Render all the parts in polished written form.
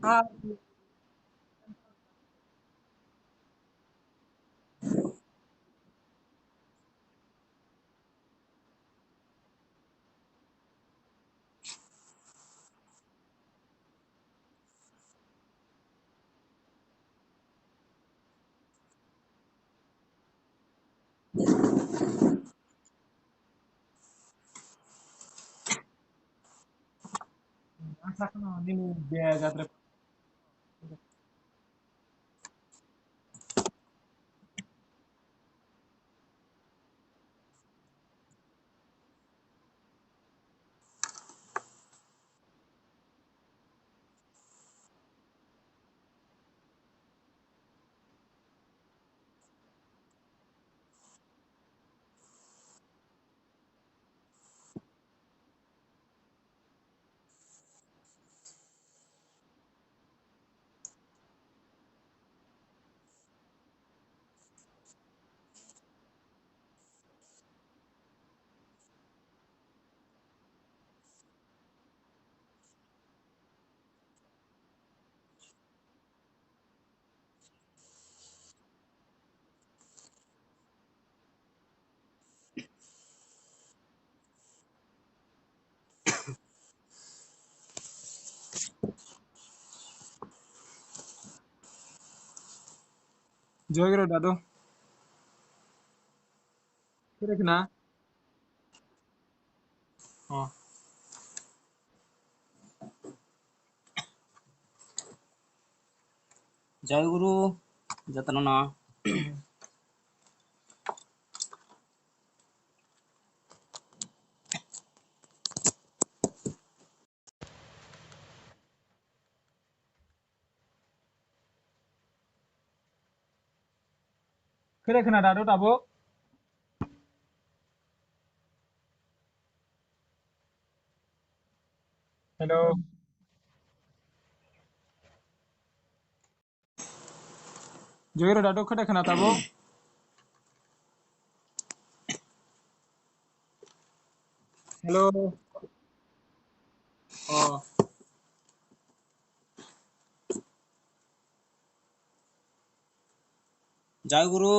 Ah, sakno ninu biaya tre. Joygro dado. Kira kena? Oh. জয়গুরু যত্ন না Kira kena dado tabo. Hello. Joygro dado kira kena tabo. Hello. Oh. জয়গুরু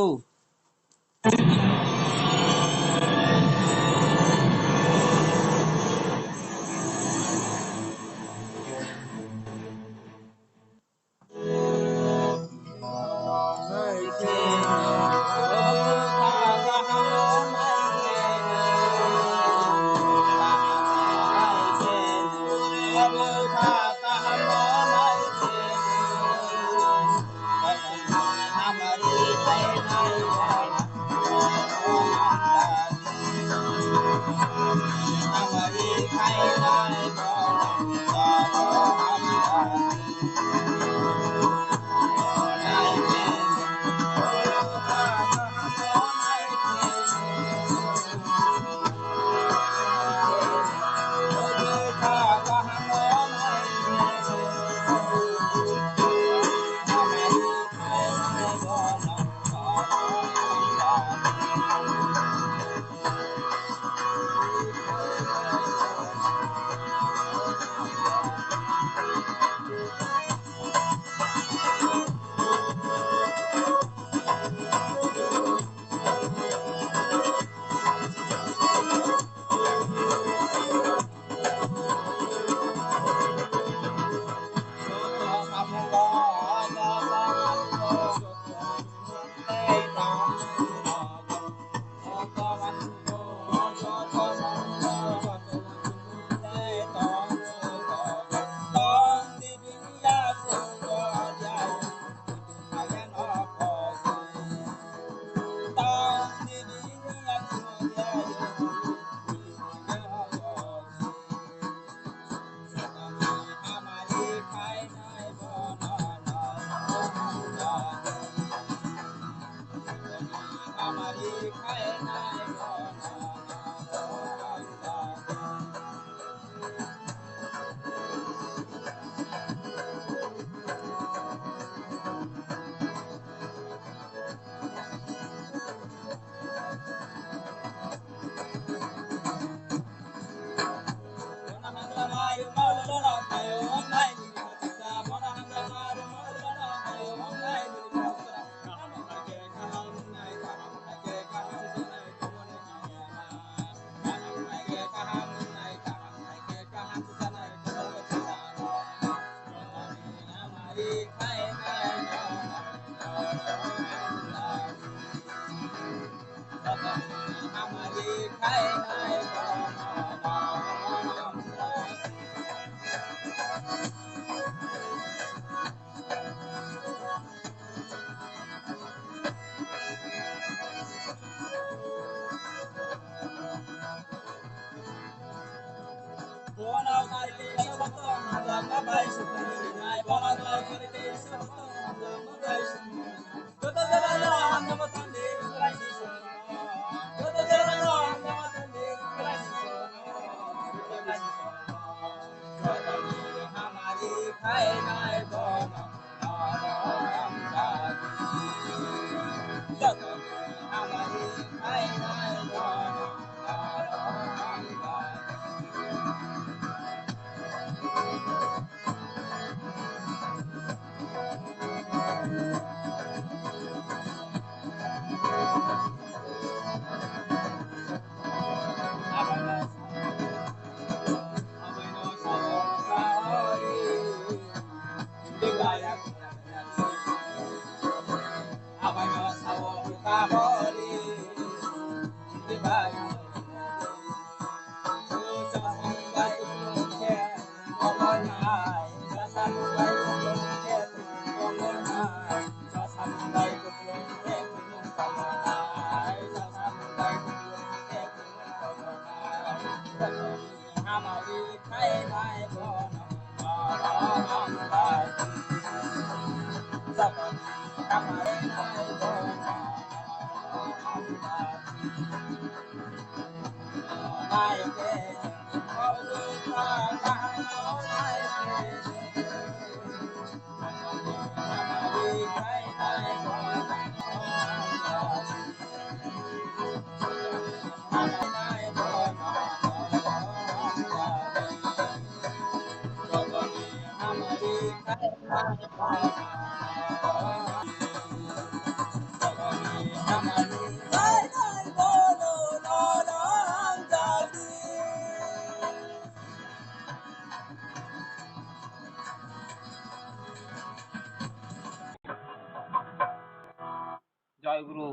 জয় গুরু।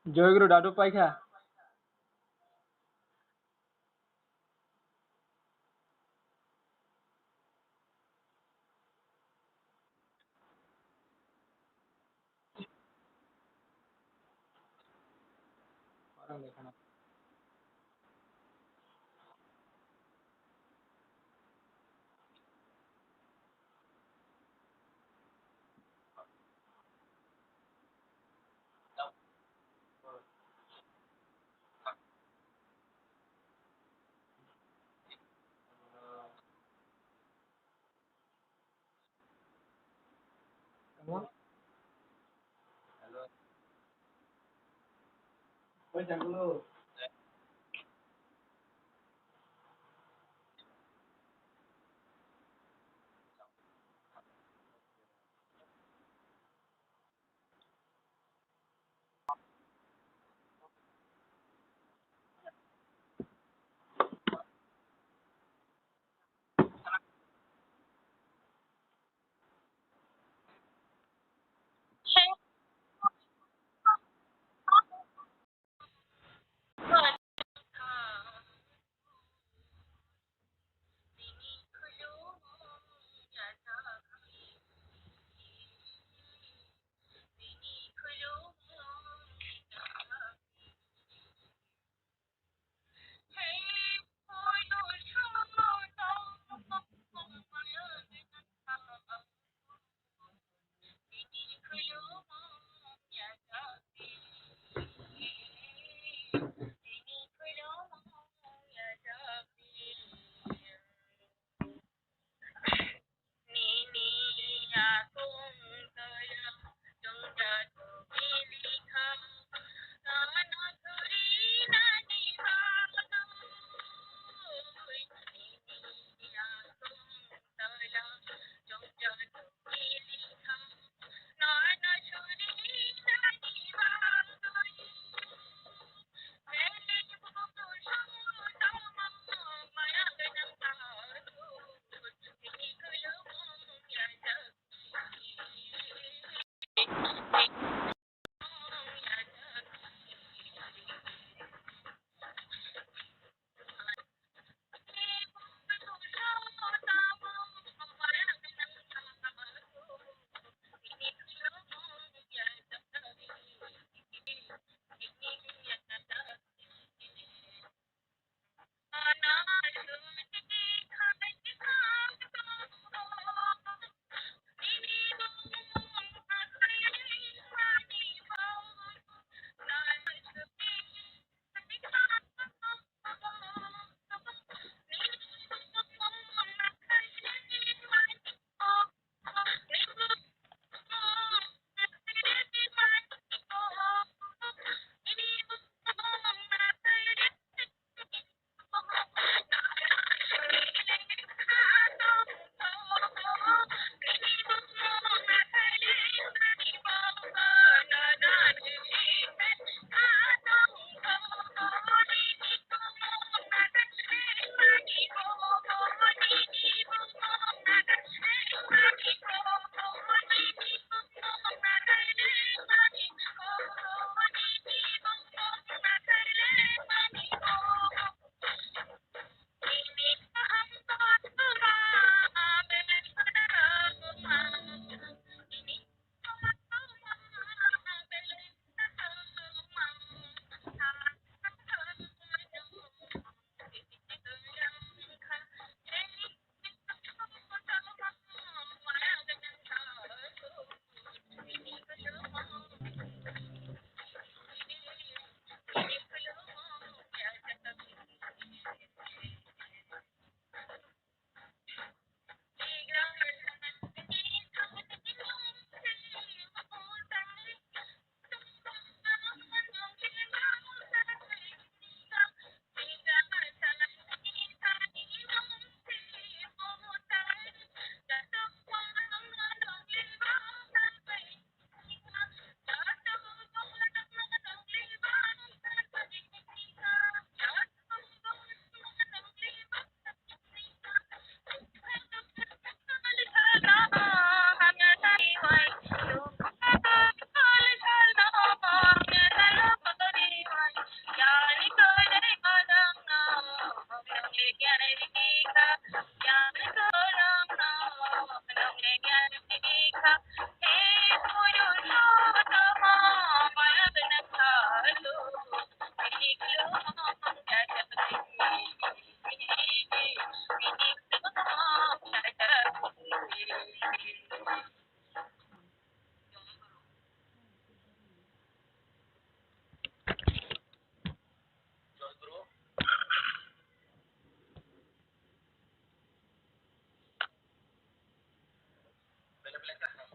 জয়গুরু দাদু পাইখা।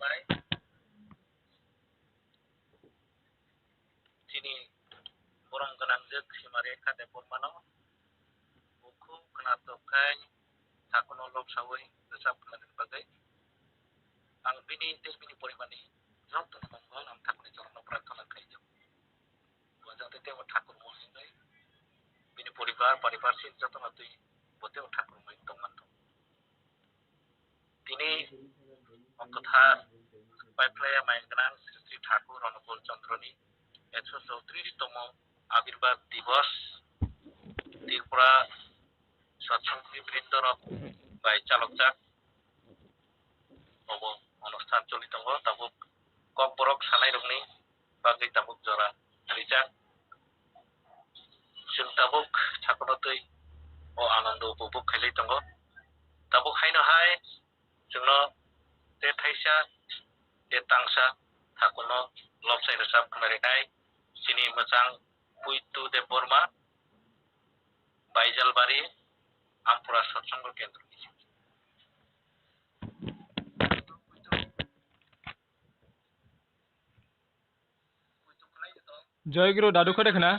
Mai, Sini Borong Ganangjek Himare Kade Pormano, Buku Kenatokai, Takono Lok Sawai, Resap Kenaden Bagai, Ang Bini Tel Bini Porimani, Joto Mongol, Ang Takni Jorno Pratana Kaijam. Wajah Tete wa Thakur Mohingai, Bini Poribar, Paribar Sin Joto Natui, Bote wa Thakur Mohin Tomanto. Tini Okotha Paiplaya Maingranang Sri Thakur Onukul Chandroni 134তম আবির্ভাব দিবস Tripura সৎসঙ্গী বৃন্দর by চালকজাক অনুষ্ঠান চলিত তাবুক cock বরক সানাই রংনি বাগৈ তাবুক জরা রিজাক जों তাবুক ঠাকুরতৈ ও আনন্দ উপভোগ খাইলাই দङ তাবুক হাইনহাय जोंनो তে থাইসা তে তাংসা ঠাকুরनो লবसाय रोजाब खोनारिनाय Sini Macang Puitu de Borma Baijalbari Ampura Satsang Kendra জয়গুরু দাদু খো দেখনা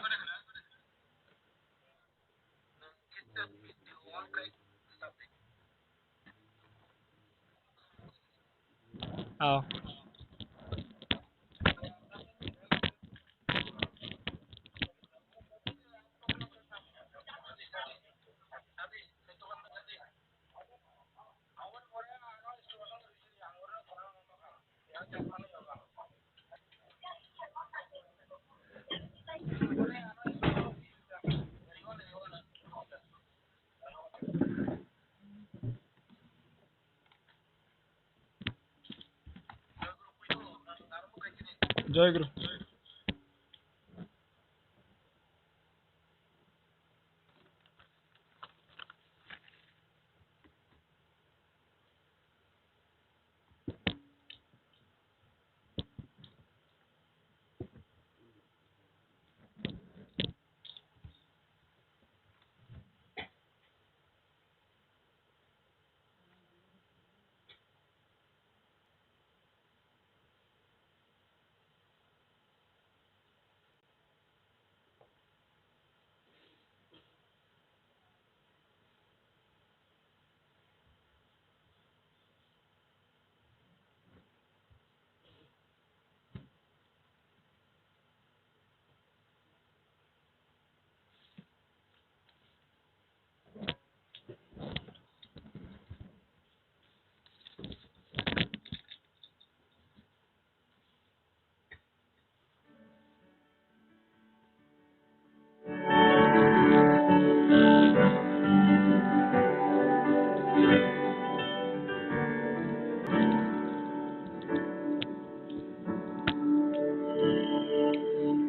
আও জয়গুরু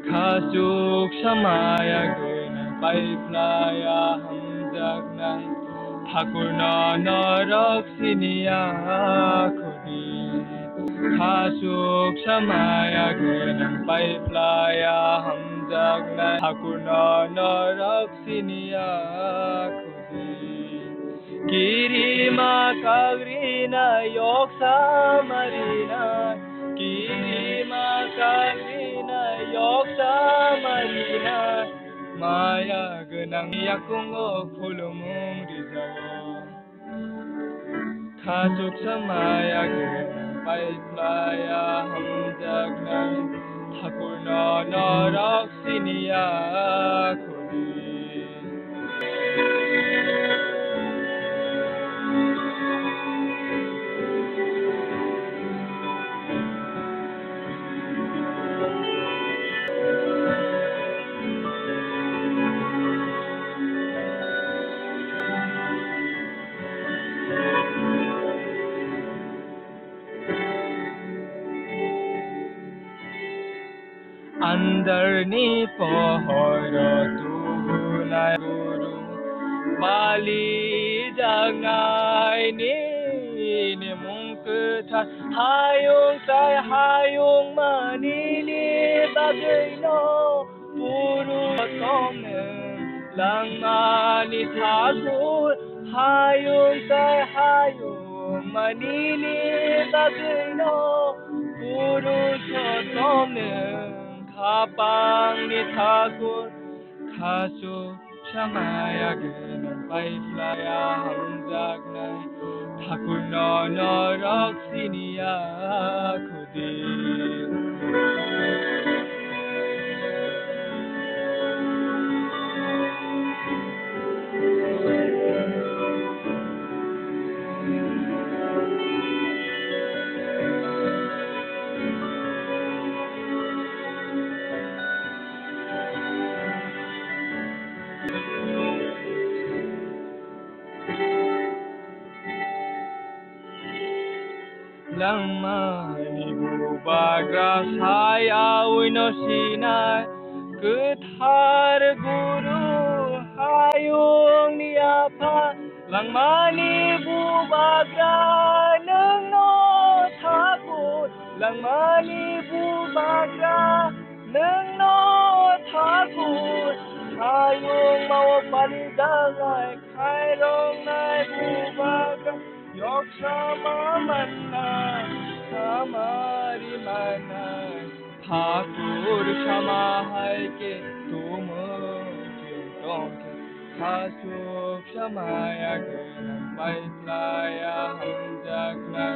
Kasuk samaya guna paiplaya hamjagnai Thakur na narak siniya khudi Kasuk samaya guna paiplaya hamjagnai Thakur na narak siniya khudi Kirima kagrina yoksa marina Kirima kagrina yoksa marina Maya genang yakungo khulumung rizao Kasuk samaya genang paiplaya hamjagnai Thakur na narak siniya khudi Andarni pohoro tuhunai guru Bali jangai ni mungketa Hayung sai hayung manili bagai no Puru tongnen lang mani thakur Hayung sai hayung manili bagai no purusotomnung kapangni thakur khasu samaya genang paiflaya hamjaknai thakur no norok sinia khudi Langmani bubagra saya wino sinai Ketar guru hayung niapa Langmani bubagra neng no takut Langmani bubagra neng no takut Hayung mau palidangai kairong nai bubagra Yok sama mana, samari mana, Thakur sama hai ke tum kirtom ke, Khasuk samaya ke nampai playa hamjakna,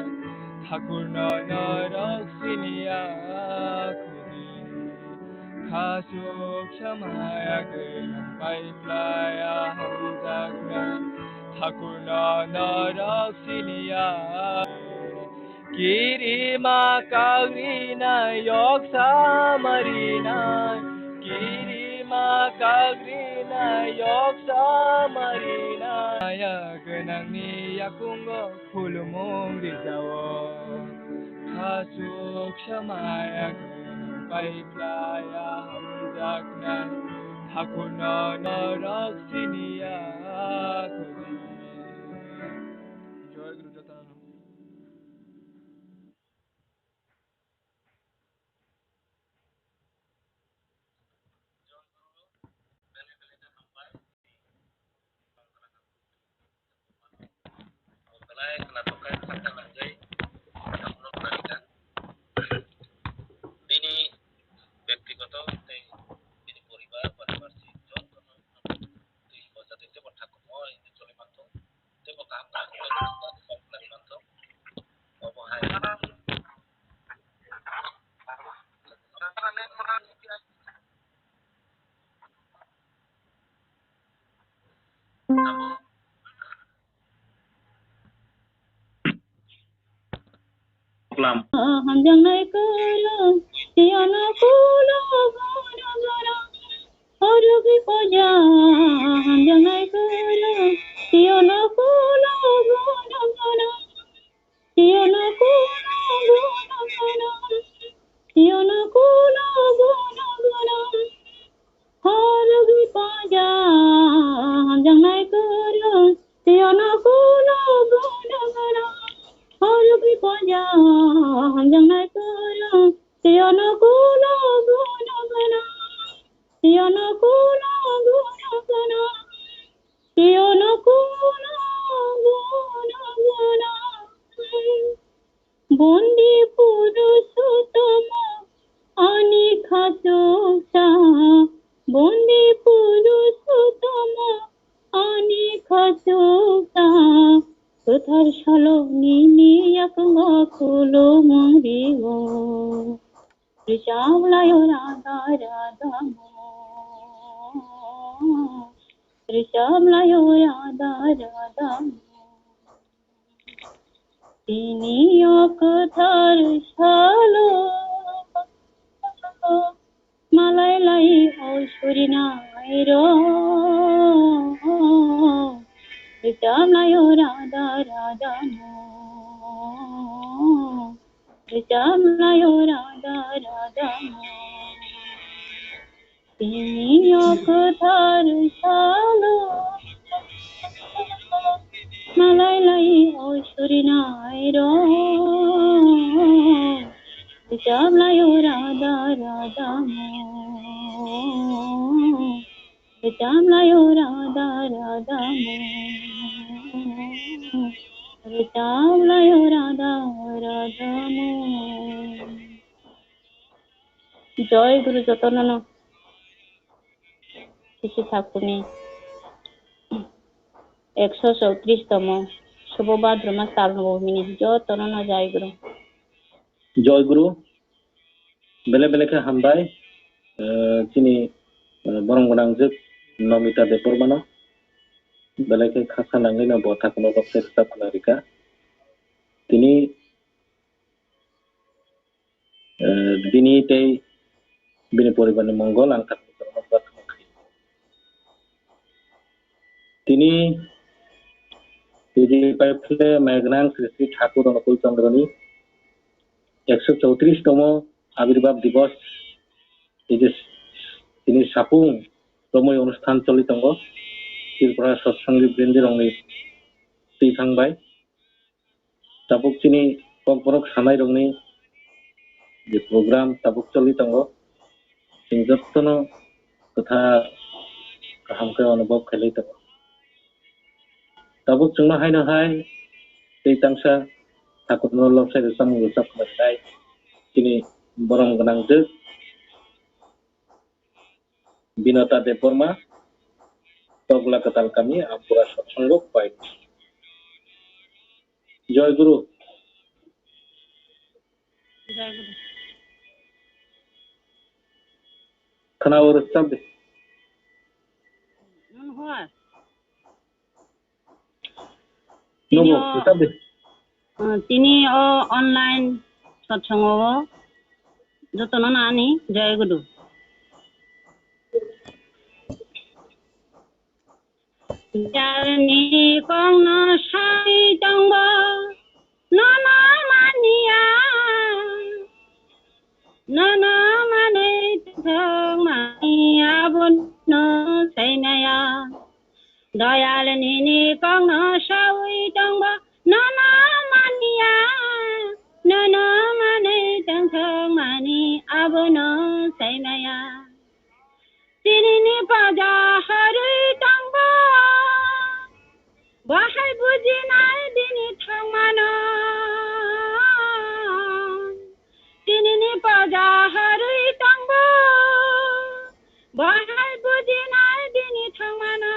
Thakur no narak sinia khudi, Khasuk samaya ke nampai playa hamjakna. Thakur no narak sinia Kirima kagrina yok samarina Kirima kagrina yok samarina Ya genang ni yakungo pulumong dijawo Khasuk samaya genang paiplaya hamjakna Thakur no narak sinia জয় গুরু যথানন্দ Mulai kenatokan sakta nanjai Thakur Pradika Bini ব্যক্তিগত bini পরিবার পারিপার্শ্বিক যত্ন তুই বজা দিতে ঠাকুর মই চলে মাত্র তুই কাম না করে মাত্র অবহায় Hanjang naik kerang, tiada pulau gana-gana. Harugi paja, hanjang naik kerang, tiada pulau gana-gana. Tiada pulau gana-gana, tiada pulau gana-gana. Harugi paja, hanjang naik kerang, tiada pulau gana-gana. Harugi paja, hanjang naik kerang, tiada pulau gana-gana. Tiada pulau gana-gana, tiada pulau gana-gana. Bondi purusottama ani khasukta, bondi purusottama ani khasukta. Kothar shalo nini yakma kulo morigo, Rishablayo radha radha mo, Rishablayo radha radha mo. Tini kothar shalo, malai lai oshuri nairo. Rishablayo radha radha mo, Rishablayo radha radha mo. Tini kothar shalo, malai lai oshuri nairo. Rishablayo radha radha mo, Rishablayo radha radha mo, Rishablayo radha radha mo. জয় গুরু যতনন শিশু ঠাকুরনি 134তম শুভ ভাদ্র মাস শ্রাবণভূমি যতনন জয় গুরু জয় গুরু বেলে বেলেকে হামবাই চিনি বরং গনাং जोब नमिता देबरमानो बेलेके खासा नांगैनो बथाखनो लक्ष्य साफनारिका তিনি बिनि तै बिनि परिबारनि मंगल आं थाखनो प्रार्थना खालामो তিনি बिदि पाइफले मेघनां श्री श्री ठाकुर अनुकूल चंद्रनि 134तम आविर्भाव दिवस তিনি সাপুং রময় অনুষ্ঠান চলিতঙ্গ ত্রিপুরা সৎসঙ্গী বৃন্দের রঙে থैखांबाय তাবুক চিনি পকবরক সানাय রঙनि যে প্রোগ্রাম তাবুক চলিতঙ্গ जों जत्तनो तथा गाहामखौ अनुभव खालामदों ताबुक जोंनो हायनो हाय दैतांसा ठाकुरनो लक्ष्य सामुं साफनाय दिनै बरम गोनां जोब बिनता देबबर्मा तगला कताल कामी आपुरा सत्संग पाइ जय गुरु खनावर सब তিনি অনলাইন সৎসঙ্গ যতনন আনি জয় গুরু Jarni kongno sai tangba nana mane thang mania bun no sai naya dayal ni kongno sai tangba nana mane thang mani abun sai naya Tinini paja hari tangba Bahai buji nai dini thangmana Tinini paja hari tangba Bahai buji nai dini thangmana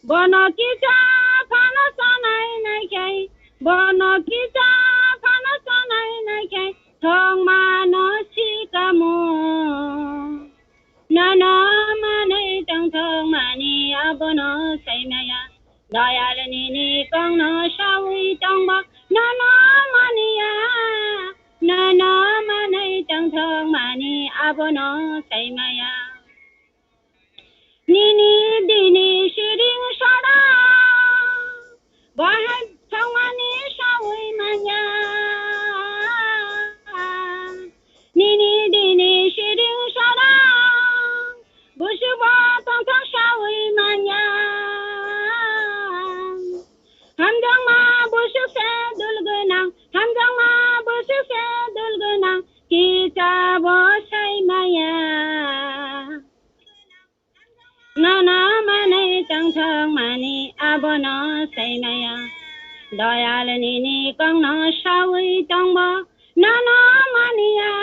Bono kita phana sanai nai kai Bono kita phana sanai nai kai thangmana sikamu Nana mane tang thang mani abono sai maya dayal ni kang na shawi tang ba nana mania nana mane tang thang mani abono sai maya nini dini shiring sada bahai thang mani shawi maya nini dini shiring sada Bushuba tang tang shawi manya Hamjang ma bushuk se dulgunang Hamjang ma bushuk se dulgunang Kita bosai maya Nana mane tang tang mani abono sai maya Dayal nini kang na shawi tang ba Nana mania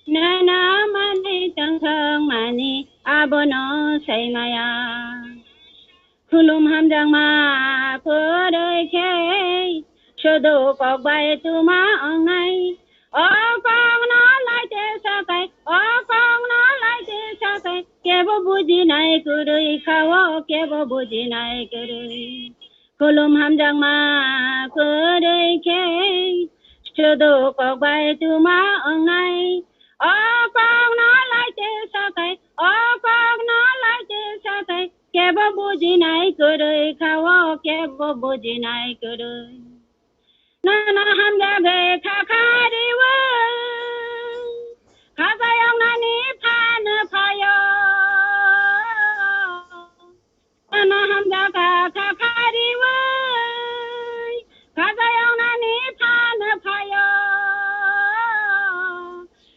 Nana mani tang tang mani abono sai maya Khulum hamjang ma phodoi kei Shodo kok bai tu ma ongai O kong na lai te sakai O kong na lai te sakai Kebo buji nai kurui kawo Kebo buji nai kurui Khulum hamjang ma phodoi kei Shodo kok bai tu ma ongai O kong na lai te sakai O kong na lai te sakai Kebo buji nai kurui kawo Kebo buji nai kurui Nana hamja ge kakari wa Kakayong nani pana payo Nana hamja ka kakari wa Kakayong nani pana payo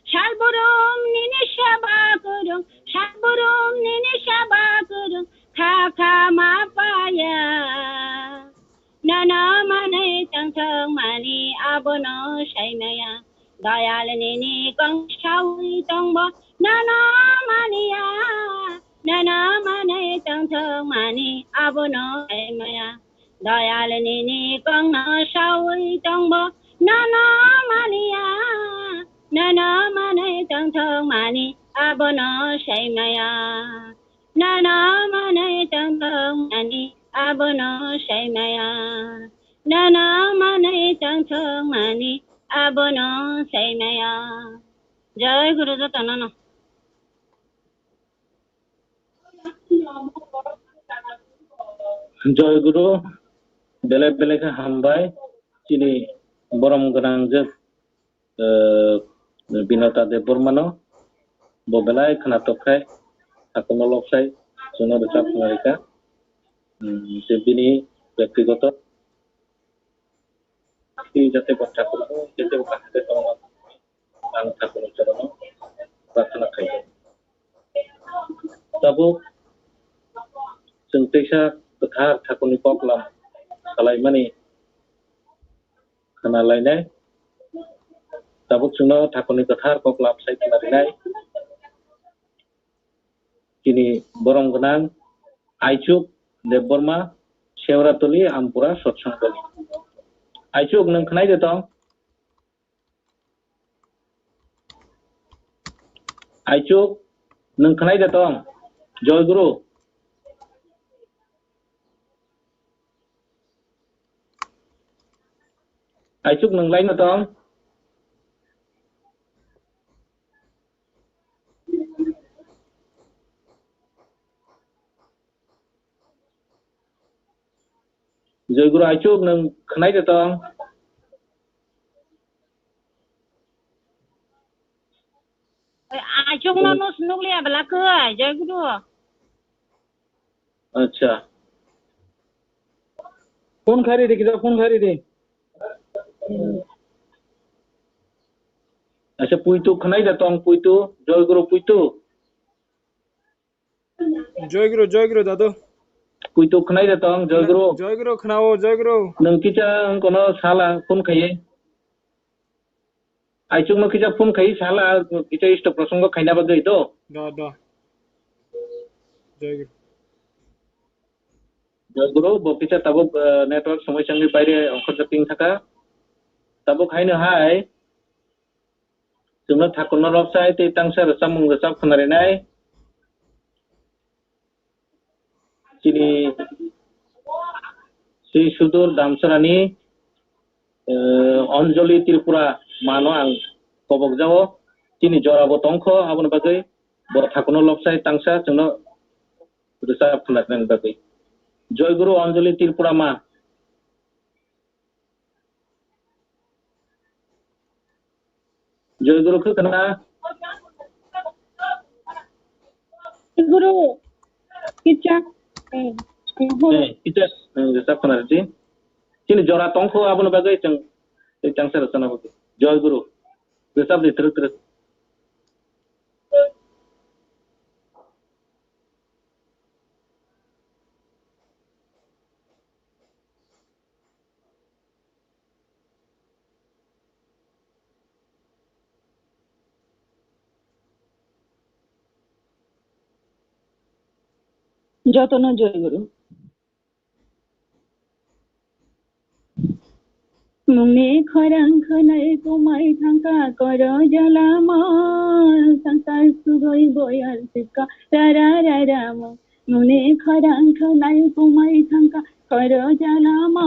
Shalburum nini shaba kurum Shalburum nini shaba kurum Kaka mapaya Nana mane tang tang mani abono sai maya दयालनि गंसावै दंब नाना मानिया नाना माने तंथों मानि आबोनो माया दयालनि गंसावै दंब नाना मानिया नाना माने तंथों मानि आबोनो माया नाना माने तंथों मानि आबोनो माया नाना माने तंथों मानि आबोनो माया जय गुरु जतानन जय गुरु बेलेग बेलेग हामबाय चिनि बरम गोनांजों बिनता देव बर्मानो बबेलाय खोनातखाय थाखनलबसाय जोंनो रोजाब नारिका जे बिनि व्यक्तिगत जाते बाथ्राफोरखौ जेते बाहायते दङ आं थाखन चरण प्रार्थना खालामो दाबो जोंतेसा गोथार थाखननि पक्लाम खालायमानि खोनालायनाय दाबो जोंनो थाखननि गोथार पक्लाम सायख'नानै दिनै बरम गोनां आइचुक देबबर्मा सेवरातलि आमपुरा सत्संगनि आइचुक नों खोनायदो दं आइचुक नों खोनायदो दं जय गुरु आइचुक नोंलायनो दं जय गुरु आइचुक नों खोनायदो दं आइचुक न सुनुगलिया बेलाखै जय गुरु अच्छा फोन खारी दे किधर फोन खारी दे अच्छा पुइतु खोनायदो दं पुइतु जय गुरु दादू पुइतु खोनायदो दं जय गुरु खोनाओ जय गुरु नों किचा कोनो साला फोन खाये आइचुक नो किचा फोन खाई साला किचा इष्ट प्रसंग खाइना बगै तो दा जय गुरु बकिचा तब नेटवर्क समस्या बाहरे अंकर जापिं थाका तब खाइनो हाय जोंनो थाखन रबसाय ते तांसा रसा मुं रसा खोनारेनाय चिनि श्री सुदूर दामसरानी अंजलि त्रिपुरा मानो आं कबक जाओ चिनि जराबो तंख आबन बागै बर थाखन लबसाय तांसा जोंनो रसा खोनारेनाय बागै जय गुरु अंजलि त्रिपुरा मा जय गुरु खोना गुरु किचा किचा रसा खोनारे चिनि जरा तंख आबन बागै जों तांसा रसा ना बागै जय गुरु रसा दे तर যতন জয় গুরু मुंनि खरां खोनाय कुमाय थांखा कर जलाम संसार सुगै बयाल सिका रा रा राम मुंनि खरां खोनाय कुमाय थांखा कर जलाम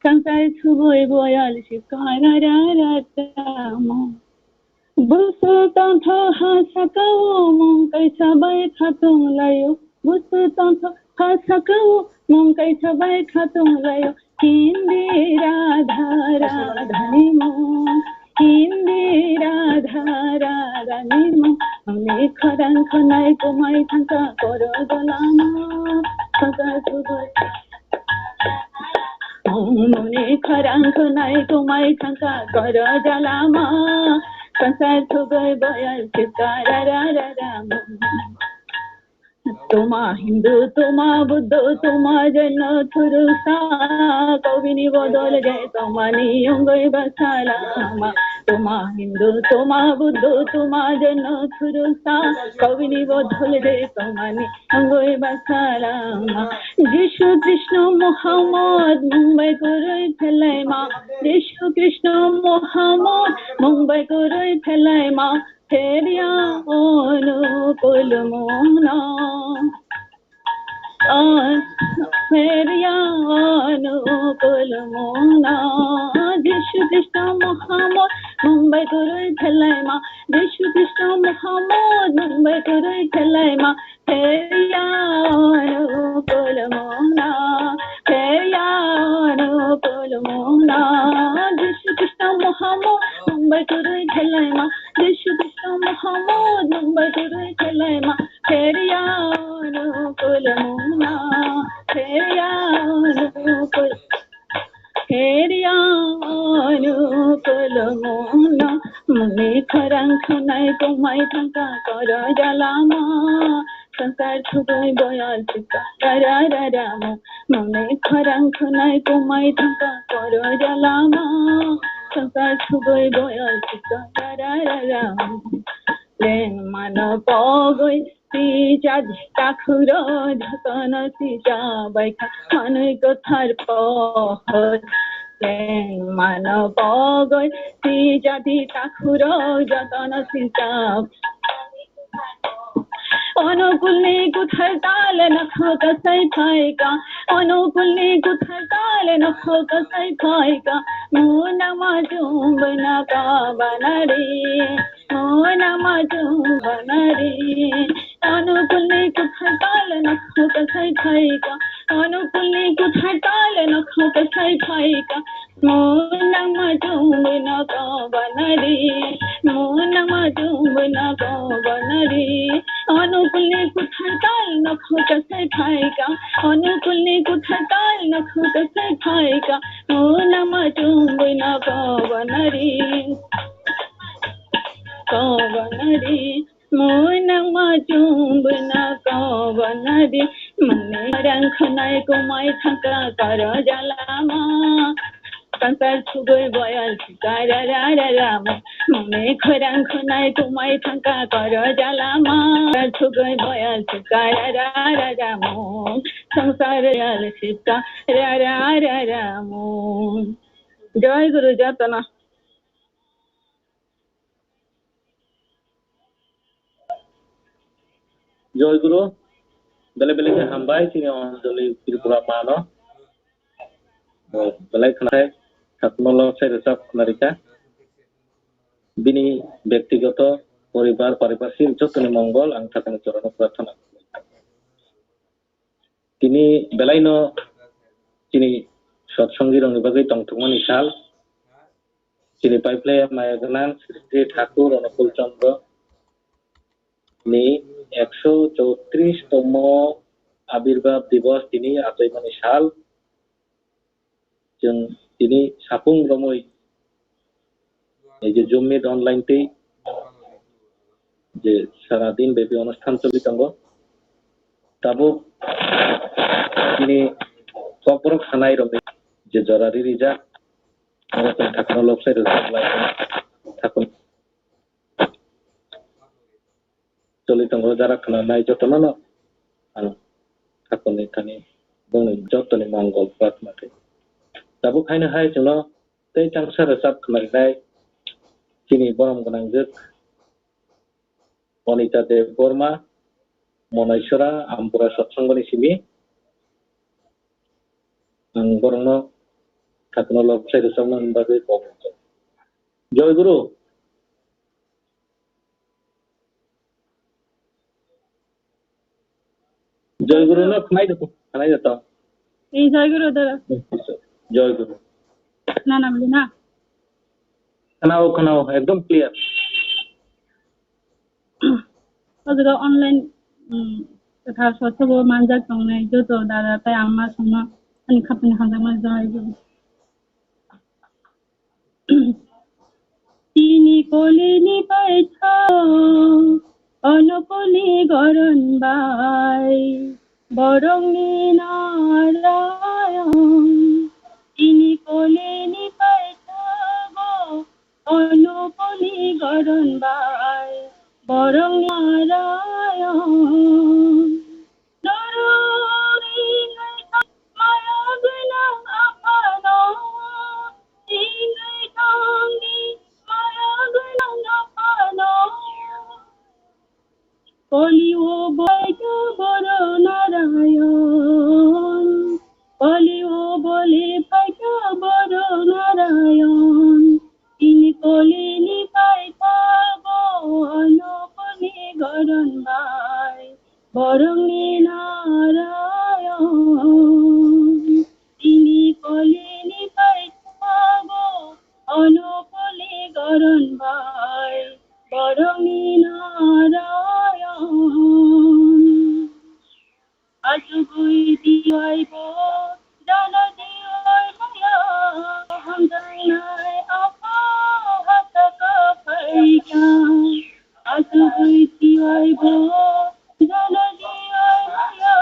संसार सुगै बयाल सिका रा रा राम बुसु तंथ हासकाओ मंकै सबै खातुं लायो बुसु तंथ हासकाओ मंकै सबै खातुं लायो हिंदी राधा राधानी मो हिंदी राधा राधानी मो मुनि खरां खोनाय कुमाय थांखा कर जलाम संसार सुगै मुनि खरां खोनाय कुमाय थांखा कर जलाम संसार सुगै बयाल सिका रा रा राम तुमा हिंदू तुमा बुद्ध तुमा जैन थुरुसा कविनी बदल जय तमानी अंगै बसालामा তোমা হিন্দু তোমা বুদ্ধ তোমা জন্য খুরুসা কবিনি বদল রে তোমানি অঙ্গই বাসারামা যিশু কৃষ্ণ মোহাম্মদ মুম্বাই করই ফেলায় মা যিশু কৃষ্ণ মোহাম্মদ মুম্বাই করই ফেলায় মা ফেরিয়া অনুকূল মোনা ফেরিয়া অনুকূল মোনা যিশু কৃষ্ণ মোহাম্মদ মুম্বাই করই ফেলায় মা যিশু কৃষ্ণ মোহাম্মদ মুম্বাই করই ফেলায় মা ফেরিয়া অনুকূল মোনা ফেরিয়া অনুকূল মোনা যিশু কৃষ্ণ মোহাম্মদ মুম্বাই করই ফেলায় মা যিশু কৃষ্ণ মোহাম্মদ মুম্বাই করই ফেলায় মা ফেরিয়া অনুকূল মোনা ফেরিয়া অনুকূল ফেরিয়া অনুকূল মোনা মনে খরাঙ্খ নাই তোমায় থাকা কর জ্বালামা সংসার ছুটই বয়াল চিকা রা রা রাম মনে খরাঙ্খ নাই তোমায় থাকা কর জ্বালামা সংসার ছুটই বয়াল চিকা রা রা রাম প্রেম মান পগৈ চাঁদি তাখুর ঝতন সিজা বাইখা মানুষ কথার পহর প্রেম মান পগৈ চাঁদি তাখুর যতন সিজা অনুকূল নেই কোথায় তাল নখ কসাই ফাইকা অনুকূল নেই কোথায় তাল নখ কসাই ফাইকা মোনামা চুম্বনা কাবানা রে মোনামা চুম্বনা রে অনুকূল নেই কোথায় তাল নখ কসাই ফাইকা অনুকূল নেই কোথায় তাল নখ কসাই ফাইকা মোনামা চুম্বনা কাবানা রে মোনামা চুম্বনা কাবানা রে অনুকূল নেই কোথায় তাল নখ কসাই ফাইকা অনুকূল নেই কোথায় তাল নখ কসাই ফাইকা মোনামা চুম্বনা কাবানা রে কাবানা রে মোনামা চুম্বনা কাবানা রে মনে রঙ্খ নাই কুমাই থাকা কর জ্বালামা সংসার ছুগই বয়াল চিকা রা রা রা রাম মনে খরাঙ্খ নাই তোমায় থাকা কর জ্বালামা ছুগই বয়াল চিকা রা রা রা রাম সংসার বয়াল চিকা রা রা রা রাম জয় গুরু যতনা জয় গুরু বেলে বেলে ke hambai sini onjoli Tripura mano belai khnai সাতমল সেরসব NREGA বিনি ব্যক্তিগত পরিবার পারিপার্শ্বিক যতনি মঙ্গল আং থাকানি চরণ প্রার্থনা তিনি বেলাইনো তিনি সৎসঙ্গী রঙিবাগৈ টংথুমনি সাল তিনি পাইপ্লে মায়াগানান শ্রী ঠাকুর অনুকূল চন্দ্র নি 134তম আবির্ভাব দিবস তিনি আচৈমানি সাল তিনি সাপুং রমই এই যে জম্মিদ অনলাইনতেই যে সারাদিন ব্যাপী অনুষ্ঠান চলিতাঙ্গ তাবো তিনি কপর খানাই রমে যে জরারি রিজা ঠাকুর লবসাই ঠাকুর চলিতাঙ্গ যারা খানা নাই যতন ঠাকুরনি খানি বংনি যতনি মঙ্গল প্রার্থনাতে তাবো খাইनो हाय जोंनो तै चांसा रोजाब खालामनाय चिनि बरम गोनांजों अनिता देव बर्मा मनेश्वरा आमपुरा सत्संगनि सिमि आं बरंनो ठाकुर लबसाय रोजाबनो बागै जय गुरु जय गुरु न खानाय जाता এই জয় গুরু দাদা जय गुरु না না বলি না खानाओ एकदम क्लियर अजगा ऑनलाइन तथा सत्संग मानजाक संनाय जतो दादा ताई आमा संना अनि खापनि खाजामा जय गुरु তিনি কলিনি পাইছা অনুকূলি গরণ বাই বরংনি নারায়ণ তিনি কলিনি পাইছা অনু বরং নারায়ণ দরুরি মায়া গেলাম আপানো ইংরেজ সঙ্গী মায়া গেলাম আপানো কলিও বৈঠা বড় নারায়ণ কলিও বলে পাইটা বড় নারায়ণ তিনি কলিনি পাইতা গনপনি গরণ ভাই বরং নারায়ণ তিনি কলিনি পাইতা গনপনি গরণ ভাই বরং নারায়ণ আজগুই দিয়াইব জানা দিয়াই মায়া হামদাই আপা হাতক পাইকা আজগুই দিয়াইব জানা দিয়াই মায়া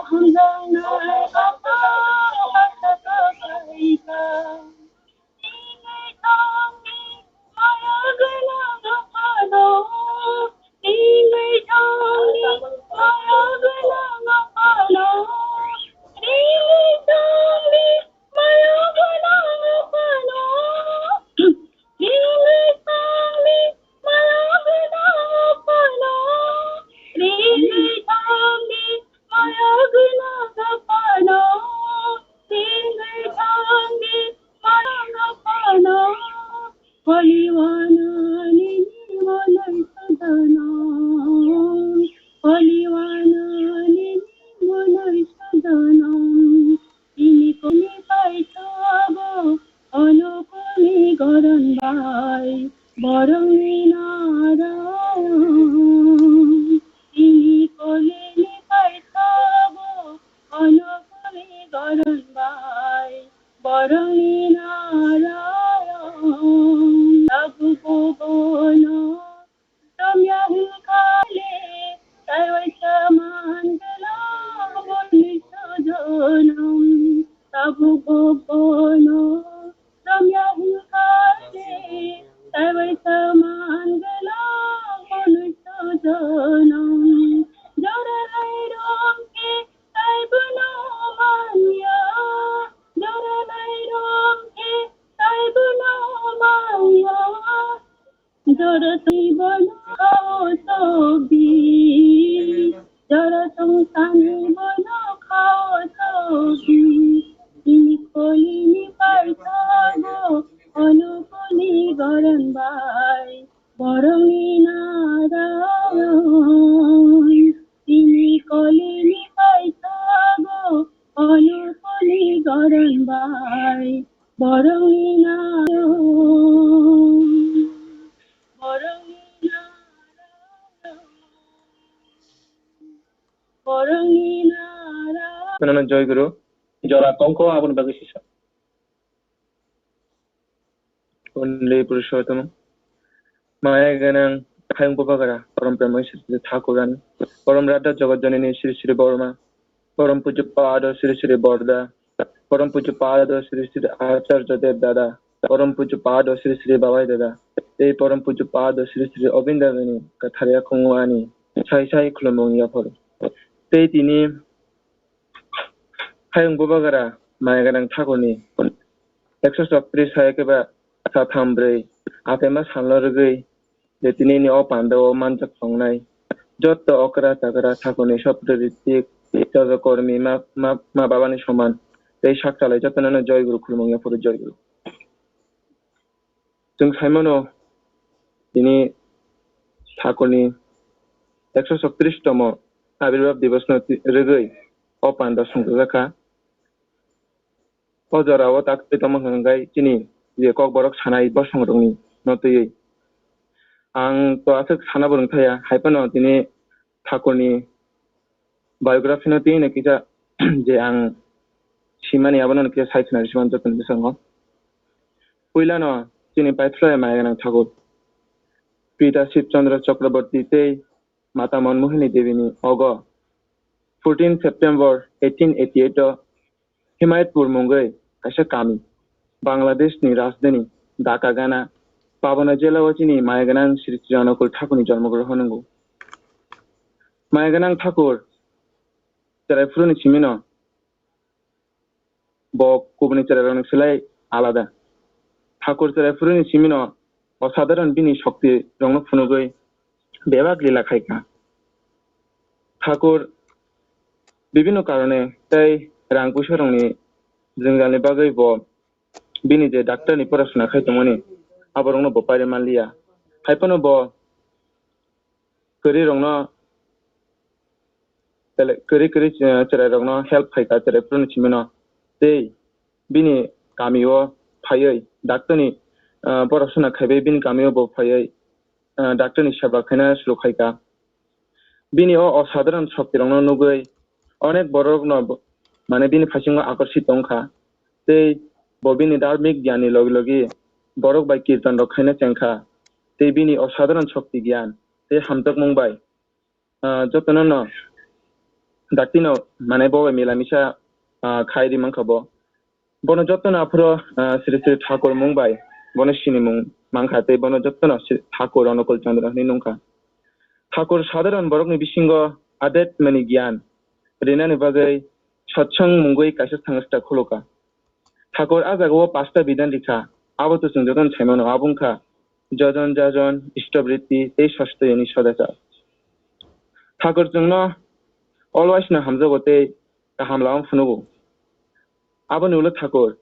হামদাই আপা হাতক পাইকা বরং নারায়ণ তিনি কলিনি পাইতাব অনপমি গরণ ভাই বরং নারায়ণ তবু ভুবন রম্যাহু কালে সর্বৈষ মঙ্গলম বনিষজনম তবু ভুবন রম্যাহু কালে সর্বৈষ মঙ্গলম বনিষজনম জড়লাই রঙে তাইবন মান্য জড়লাই রঙে তাইবন মান্য জড় জীবন খাও ছবি জড় সংসানে বন খাও ছবি তিনি কলিনি পাইতাব অনুকলি গরণ ভাই বরং নারায়ণ তিনি কলিনি পাইতাব অনুকলি গরণ ভাই বরং নারায়ণ বরং নারায়ণ বরং নারায়ণ জয়গুরু জরা কঙ্ক আবন বাগি শিশা বন্দে পুরুষোত্তম মায়া গানাং খায়ং ববাগারা পরম প্রেম শ্রী ঠাকুরান পরম রাধা জগজ্জননী শ্রী শ্রী বর্মা পরম পূজ্য পাদ শ্রী শ্রী বরদা পরম পূজ্য পাদ শ্রী শ্রী আচার্য দেব দাদা পরম পূজ্য পাদ শ্রী শ্রী বাবাই দাদা এই পরম পূজ্য পাদ শ্রী শ্রী অবিন্দানি কাথারিয়া খুংওয়ানি সাই সাই খুলুমং ইয়াফর এই তিনি খায়ং ববাগারা মায়া গানাং ঠাকুরনি 134 সায়কেবা সাथामब्रै आफेमा सानलरगै जे दिनैनि अपान्दाव मानजाक संनाय जत अकरा जागरा ठाकुरनि सप्ररितिक जजकर्मी मा बाबानि समान बे साक्रालाय जतनानो जयगुरु खुलुमंया फुर जयगुरु जों साइमनो दिनै ठाकुरनि 136तम आविर्भाव दिवसनो रगै अपान्दा संजाखा अजराव ताकतम हंगाय दिनै जे ककबरक सानाय बसंरंनि नतयै आं तो आसक साना बरंथाया हाइपनो दिनै ठाकुरनि बायोग्राफिनो दिनै किजा जे आं सिमानि आबनो किजा साइथना सिमान जतन बिसंग पहिलानो दिनै पाइफ्लाय मायगानां ठाकुर पिता शिवचंद्र चक्रवर्ती ते माता मनमोहिनी देवीनि अग 14 सेप्टेम्बर 1888 हिमायतपुर मुंगै काइसा कामी बांग्लादेशनि राजधानी ढाका गाना পাবনা জেলাও চিনি মায়াগানাং শ্রী শ্রী অনুকূল ঠাকুরনি জন্মগ্রহণ নঙ্গু মায়াগানাং ঠাকুর চেরাই ফুরুনি চিমিনো ব কুবনি চেরাই রং সেলাই আলাদা ঠাকুর চেরাই ফুরুনি চিমিনো অসাধারণ বিনি শক্তি রং ফুনুগৈ বেবাক লীলা খাইকা ঠাকুর বিভিন্ন কারণে তাই রাং পয়সা রংনি जोंनि बागै ब बिनि जे डाक्टरनि पराशुना खायतमनि आबरंनो ब पाइरे मानलिया हाइपनो ब करि रंनो करि चेराय रंनो हेल्प खायका चेराय प्रनि चिमेनो ते बिनि गामियो फायै डाक्टरनि पराशुना खायबे बिनि गामियो ब फायै डाक्टरनि सेवा खायना स्लो खायका बिनि असाधारण शक्ति रंनो नुगै अनेक बरगनो माने बिनि फासिङाव आकर्षित दंखा ते बबिनि धार्मिक ज्ञानी लगे लगे बरक बाय कीर्तन रखायना चेंखा ते बिनि असाधारण शक्ति ज्ञान ते हामतक मुंबाय जतन न डाक्टिनो माने बबे मिलामिसा खायरि मंखाबो बनो जतन आफरो श्री श्री ठाकुर मुंबाय बनो सिनि मुं मांखाते बनो जतन ठाकुर अनुकूल चंद्रनि नंखा ठाकुर साधारण बरकनि बिसिंग आदेत मनि ज्ञान रेनानि बागै सत्संग मुंगै कासे थांगस्ता खुलका ठाकुर आजागो पास्ता बिदान लिखा आबो तो जों जतन छैमनो आबुंखा जजन जाजन इष्टवृत्ति ते सस्तयनि सदाचार ठाकुर जोंनो अलवेज न हमजगते हामलाम फुनुगो आबो नुलो ठाकुर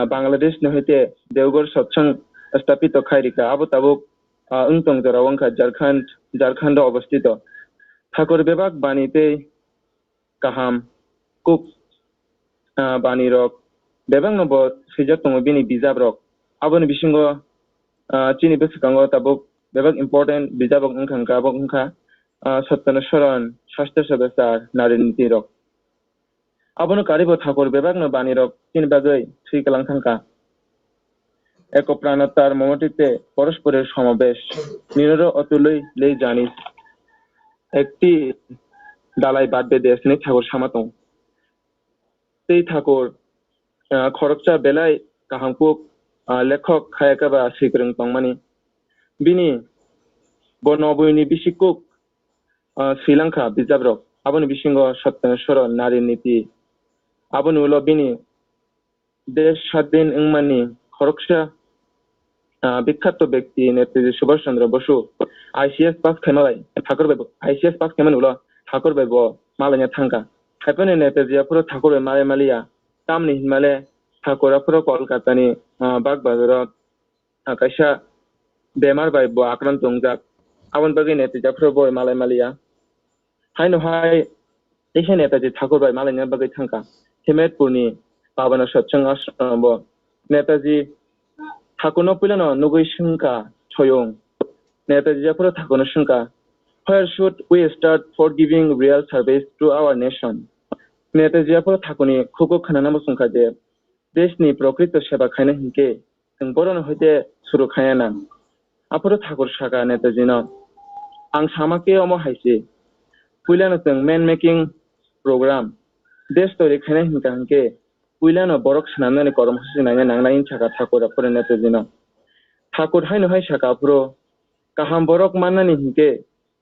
बांग्लादेश नहते देवगढ़ सत्संग स्थापित खायरिका आबो ताबो उंतंग जरावंखा झारखंड अवस्थित ठाकुर बेबाक बानीते kaham kuk bani rok bebang no bo sejak tongo bini bijab rok aboni bisingo chini besukango tabuk bebak important bijab rok ongkha sattana sharan shastra sadasar nariniti rok abono karibo ঠাকুর bebak no bani rok chini bagai thui kalang thangka eko pranatar momotite পরস্পরের সমাবেশ নিরর অতুলই লেই জানিস একটি दालाई बाद बेदेसनि ठाकुर सामातों ते ठाकुर खरकचा बेलाय काहामकुक लेखक खायकाबा सिग्रं तंमानि बिनि बनबुनि बिसिकुक श्रीलंका बिजाब्रक आबनि बिसिंग सत्यनेश्वर नारी नीति आबनि उलो बिनि देश स्वाधीन इंमानि खरकचा विख्यात व्यक्ति नेताजी सुभाष चंद्र बसु आईसीएस पास खेमालाय ठाकुर बेबो आईसीएस पास खेमन उलो ठाकुर बेबो मालाया थांगा हाइपने नेताजिया पुरो ठाकुर बे माले मालिया तामनि हिमाले ठाकुरा पुरो कलकातानि बाग बाजार कायसा बेमार बाय बो आक्रांत दंजा आबन बागै नेताजिया पुरो बय माले मालिया हायनो हाय एसे नेताजी ठाकुर बाय मालाया बागै थांगा हिमेतपुरनि पावन सत्संग आश्रम बो नेताजी ठाकुरनो पिलानो नुगै संका छयं नेताजिया पुरो ठाकुरनो संका Where should we start for giving real service to our nation? नेताजिया पुरो ठाकुरनि खुगो खानाना बसंखा जे देशनि प्रकृत सेवा खायनो हिंके जों बरनो होते सुरु खायाना आपुरो ठाकुर सागा नेताजिनो आं सामाके अमो हायसे पुइलानो जों मैन मेकिंग प्रोग्राम देश तोरि खायनो हिंका हिंके पुइलानो बरक सनानानि करम हसिनायना नांनायनि थाखा ठाकुर पुरो नेताजिनो ठाकुर हायनो हाय सागा पुरो काहाम बरक माननानि हिंके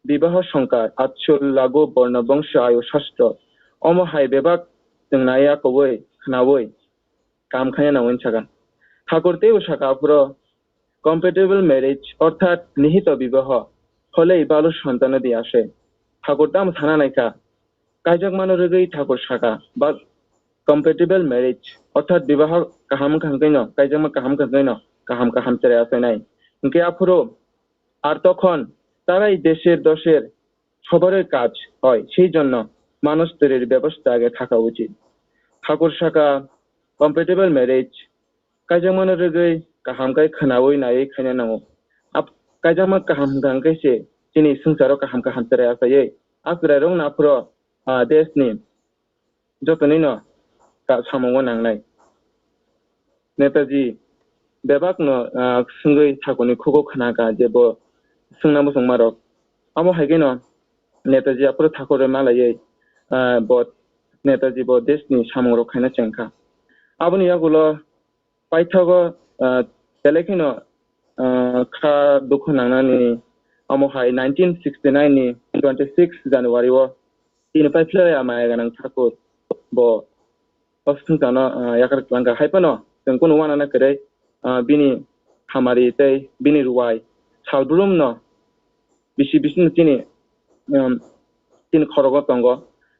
विवाह संकार आचल लागु बर्ण वंश आयु शास्त्र अम हाय बेबाक जोंनाया कवै खनावै काम खाया नावइन सागा ठाकुर ते उसाका पुरो कम्पेटेबल मैरिज अर्थात निहित विवाह फले बालु सन्तान दि आसे ठाकुर दाम थाना नायका कायजक मानो रगै ठाकुर सागा बा कम्पेटेबल मैरिज अर्थात विवाह काहाम खांगैनो कायजक मा काहाम खांगैनो काहाम चेरे आसे नाय इनके आपुरो আর তখন তারাই দেশের দশের সবরের কাজ হয় সেই জন্য মানুষদের ব্যবস্থা আগে থাকা উচিত ঠাকুর শাখা কম্পেটেবল ম্যারেজ কাইজামান রগৈ কাহামকাই খানাवै नायै खायना नांगौ कायजामा काहाम गांगैसे दिनै संसाराव काहाम चेरे आसायै आसुराय रं नाफुरो देशनि जतनैनो सामाव नांनाय नेताजी बेबाकनो सुंगै ठाकुरनि खुगो खानागा जेबो संना बसं मारक आमो हायगैनो नेताजी आपुरो ठाकुर मालायै बद नेताजी बद देशनि सामरो खायना चेंखा आबनि आगुलो पाइथागो बेलेखिनो खा दुखु नांनानै अमहाय 1969 नि 26 जानुवारि ओ तिनिफ्राय फ्लैया माय गानां ठाकुर बो अस्थिं जाना याकर लांगा हायपनो जों को नुवा नाना करे बिनि हामारि तै बिनि रुवाय सालब्रुम न बिसि बिसिन तिनि खरग तंग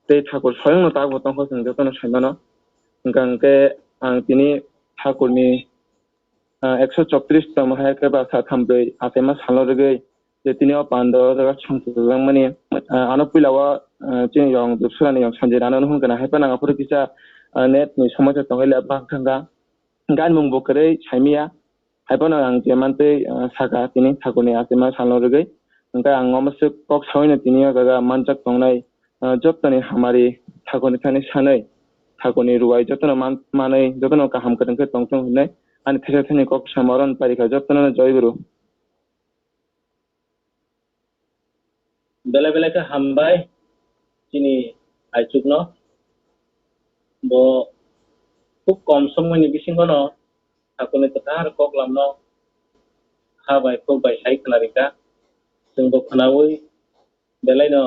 तै ठाकुर स्वयं न ताग तंग जों जतन साइमानो गांके आं तिनि ठाकुरनि 134 तम हाय के बा साथामब्रै आतेमा सालरगै जे तिनि पान्द जगा संसुलां माने आनपिलावा तिनि यं दुसरानि यं सानजेरानो हुनगना हायपा नागाफोर किसा नेट नि समाज तंगैला बांथांगा गान मुं बकरै साइमिया हायपा आं जेमानते सागा तिनि ठाकुरनि आतेमा सालरगै ओंका आं अमसे कक सावैनो तिनि गागा मानजाक तंनाय जतनि हामारि ठाकुरनि थानि सानै ठाकुरनि रुवाय जतन मानै जतन काहाम करनके तंथं हुनै अनि थेथेनि कक समरण पारिखा जतन जयगुरु बेले बेले के हामबाय तिनि आइचुकनो बो खूब कम समयनि बिसिंगनो ठाकुरनि कथार कक लामनो हाबाय खोबाय साइ खोनारिका जोंबो खोनावै बेलायनो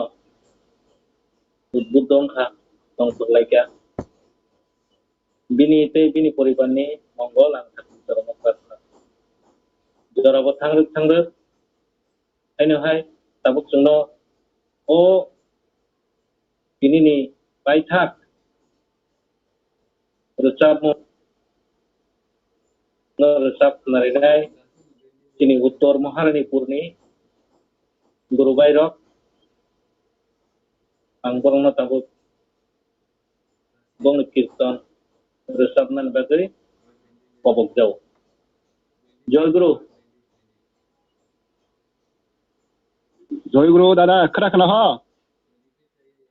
उद्बुद्ध दंखा दंफोरलायका बिनि तै बिनि परिबारनि मंगल आं ठाकुर प्रार्थना जराबो थांरो आइनोहाय ताबुक जोंनो ओ बिनिनि बायथाक रोजाब खोनारिनाय दिनै उत्तर महारानीपुरनि गुरु बायरक आं बरंनो ताबुक बंनो कीर्तन रोजाबनानै बागै पबक जाव जय गुरु दादा खोना ह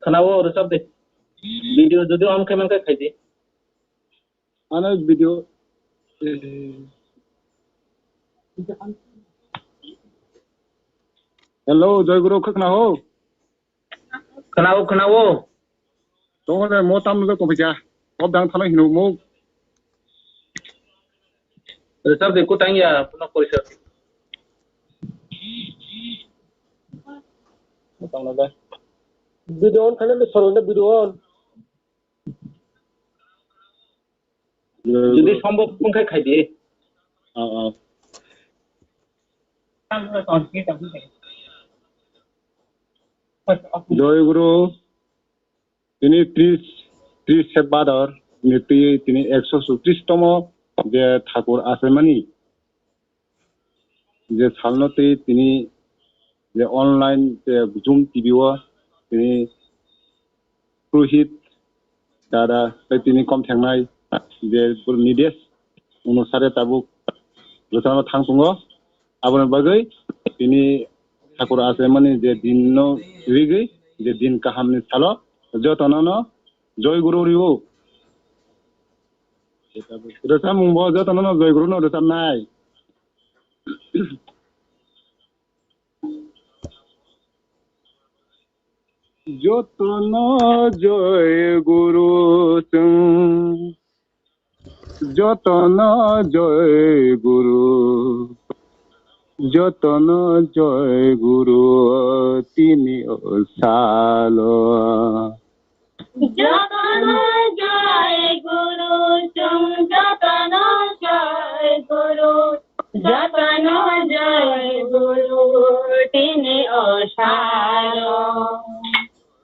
खोनावो रोजाब दे वीडियो जुदि अन खालामना खायदे आना वीडियो हेलो जय गुरु खोनावो दङ दे म तामनो कफिजा अब दां थाना हिनु म रोजाब दे को तांगिया पुनः परिसर वीडियो ऑन करने में सरोने वीडियो ऑन যদি সম্ভব কোনখাই খাই দিয়ে জয় গুরু তিনি 30 সেপ্টেম্বর নীতি তিনি 134তম যে ঠাকুর আছেমানি যে সালনতে তিনি যে অনলাইন যে জুম টিভিও তিনি পুরোহিত দাদা তিনি কম থাंनाय जे निदेश अनुसारे ताबुक रोजानो थांसुङो आबोन बागै बिनि ठाकुर आसेमानि जे दिननो रिगै जे दिन काहामनि सालो जतननो जय गुरु रिउ रोजा मुंबो जतननो जय गुरु नो रोजा नाय जतन जय गुरु जों जतन जय गुरु तिनि सालो जतन जय गुरु तुम जतन जय गुरु तिनि सालो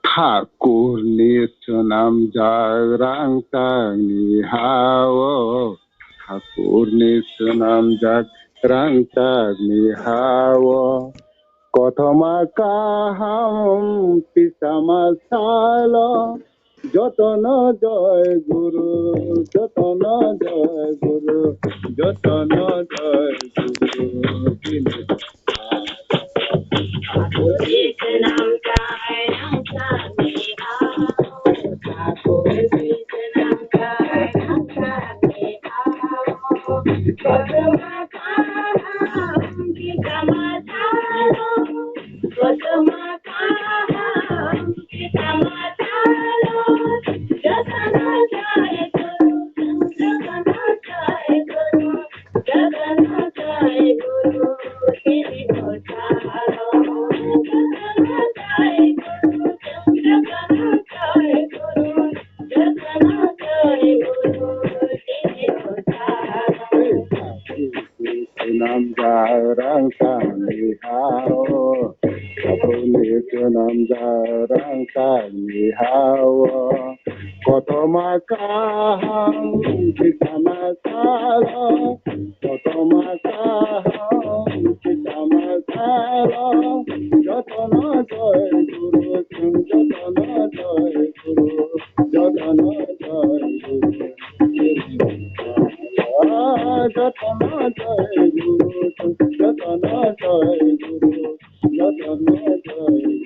ठाकुरनि सुनाम जाग्रां तांनि हावो ठाकुरनि सुनाम जाग्रां तांनि हावो कथमा काहाम पिसामा सालो जतन जय गुरु nam jarang kali hawa koto makahang kita masala koto makahang kita masala jatana jai guru jatana jai guru jatana jai guru jatana jai guru jatana jai guru jatana jai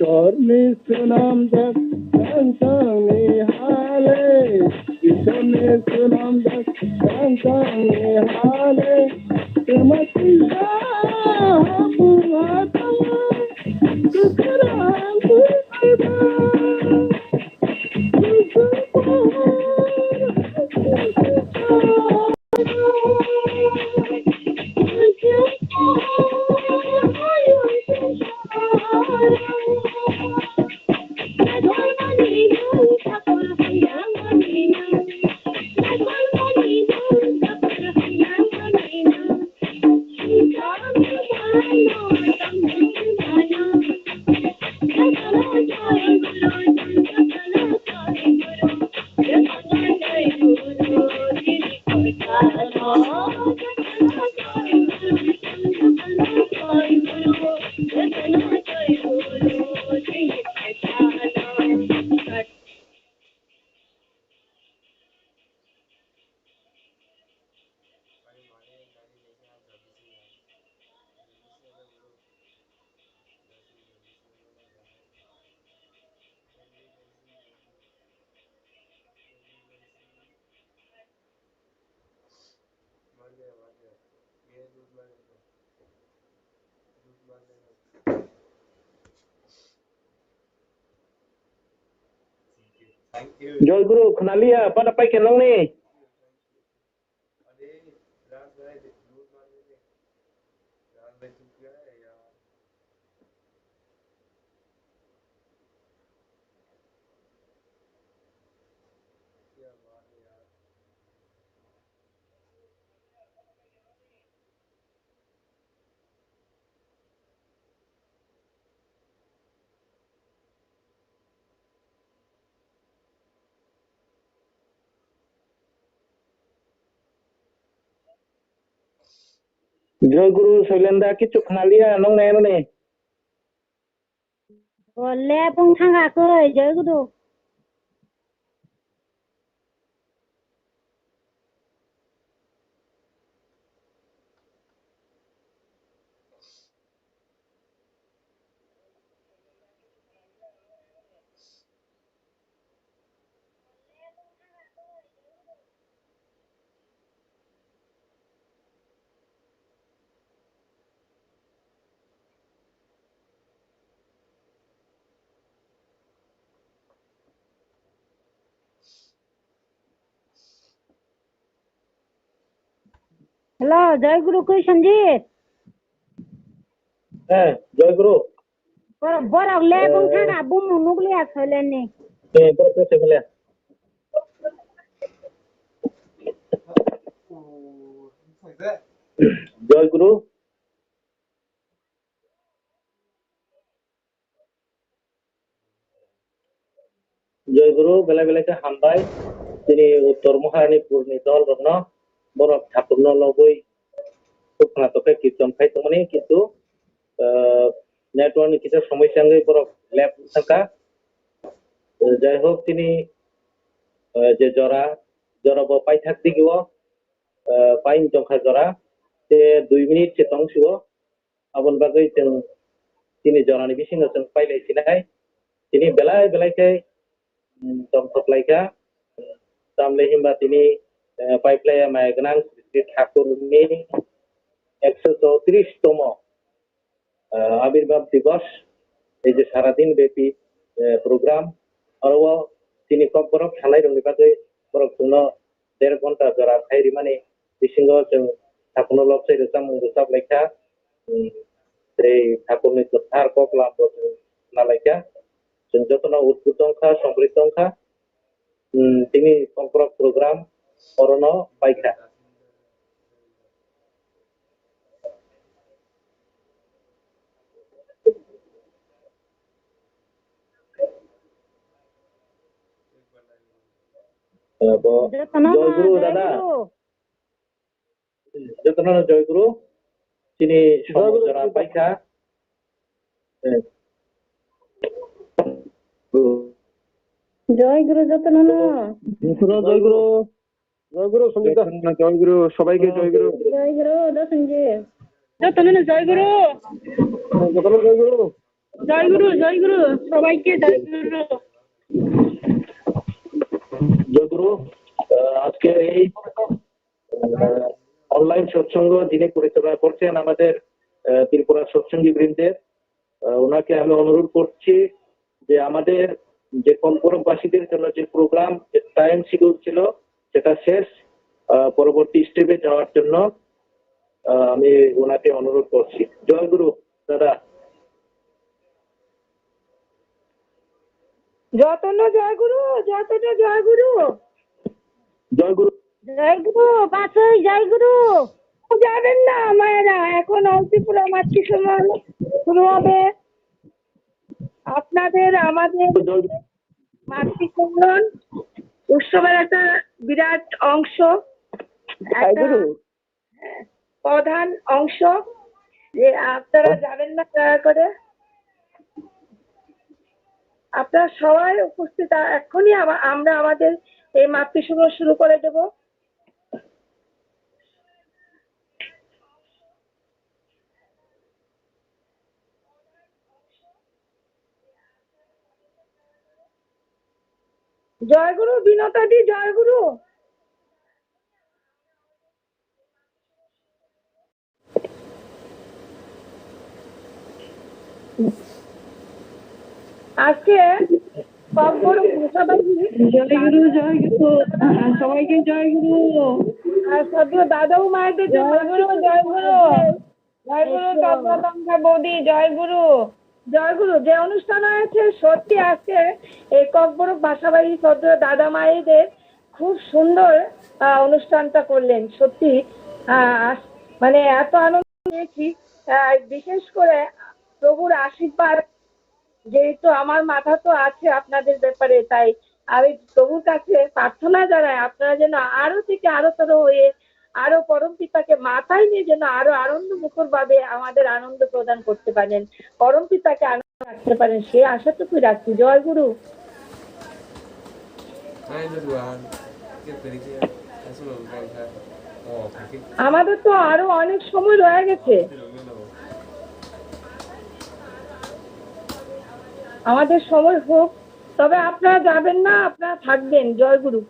Ishwarni sunam dak santang hale, Ishwarni sunam dak santang hale, Termati puhatama, Kukarang kurba, Joy Guru, kenalia, apa dapat kenal ni? Joy Guru, Soilanda kicu kenalia, nong ni. Oleh pun thangga ke Joy Guru. Hello, Joy Guru kau Sanjit. Joy Guru. Borok le pun thangga bum nuklia soilen ni. Berapa sebelah? Joy Guru. Joy Guru, bela-bela ke hambai. Ini Uttar Maharani ni dol rona. Borok thapurno loboi. Tukna toke kitam khai tumani kitu. Network ni kisah समस्या ngai borok lab sangka. Jai hope tini je jora bo pai thak digiwo. Pai jongkha jora. Te 2 minit che tong siwo. Abon bagai teng tini jora ni bising ngaseng pai lai sinai. Tini belai ke tong supply ka. Tamle himba tini pipeline mai ganang Sri Thakur ni 134 তম আবির্ভাব দিবস এই যে সারাদিন ব্যাপী programme আরও তিনি কম বরফ সালাই রঙি বাদে বরফ জন্য 1.5 ঘন্টা জরা খাইরি মানে বিসিঙ্গ जों Takuno lopsai resam mengusap leka dari Takunni Ketar kok lampu naleka senjata utbudongka sombritongka ini konkret program Orono Baika. জয় গুরু দাদা যতনা জয় গুরু তিনি সমজরা পাইখা জয় গুরু যতনা জয় গুরু সঙ্গীতা জয় গুরু সবাইকে জয় গুরু জয় গুরু দশঞ্জি যতনা জয় গুরু জয় গুরু জয় গুরু সবাইকে জয় গুরু জয় গুরু আজকে এই অনলাইন সৎসঙ্গ যিনি পরিচালনা করছেন আমাদের ত্রিপুরা সৎসঙ্গী বৃন্দের ওনাকে আমি অনুরোধ করছি যে আমাদের যে কলপুরবাসীদের জন্য যে প্রোগ্রাম যে টাইম শিডিউল ছিল সেটা শেষ পরবর্তী স্টেপে যাওয়ার জন্য আমি ওনাকে অনুরোধ করছি জয় গুরু দাদা যতনা জয় গুরু যতনা জয় গুরু জয় গুরু জয় গুরু বাসই জয় গুরু যাবেন না মায়েরা এখন ত্রিপুরা মাতৃ সম্মান শুরু হবে আপনাদের আমাদের মাতৃ সম্মান উৎসবের একটা বিরাট অংশ একটা প্রধান অংশ যে আপনারা যাবেন না দয়া করে আপনারা সবাই উপস্থিত এখনই আমরা আমাদের এই মাতৃসংঘ শুরু করে দেব জয় গুরু বিনতাদি জয় গুরু আজকে জয় গুরু সবাইকে জয় গুরু আর সদ্য দাদাও মায়েদের জয় গুরু জয় গুরু জয় গুরু তত্ত্বতঙ্কা বৌদি জয় গুরু যে অনুষ্ঠান হয়েছে সত্যি আজকে এই ককবরক বাসাবাড়ি সদ্য দাদা মায়েদের খুব সুন্দর অনুষ্ঠানটা করলেন সত্যি মানে এত আনন্দ পেয়েছি বিশেষ করে প্রভুর আশীর্বাদ যেহেতু আমার মাথা তো আছে আপনাদের ব্যাপারে তাই আমি প্রভুর কাছে প্রার্থনা জানাই আপনারা যেন আরো থেকে আরো তর হয়ে আরো পরম পিতাকে মাথায় নিয়ে যেন আরো আনন্দ মুখর ভাবে আমাদের আনন্দ প্রদান করতে পারেন পরম পিতাকে আনন্দ রাখতে পারেন সে আশাটুকুই রাখছি জয় গুরু আমাদের তো আরো অনেক সময় রয়ে গেছে আমাদের সময় হোক তবে আপনারা যাবেন না আপনারা থাকবেন জয় গুরু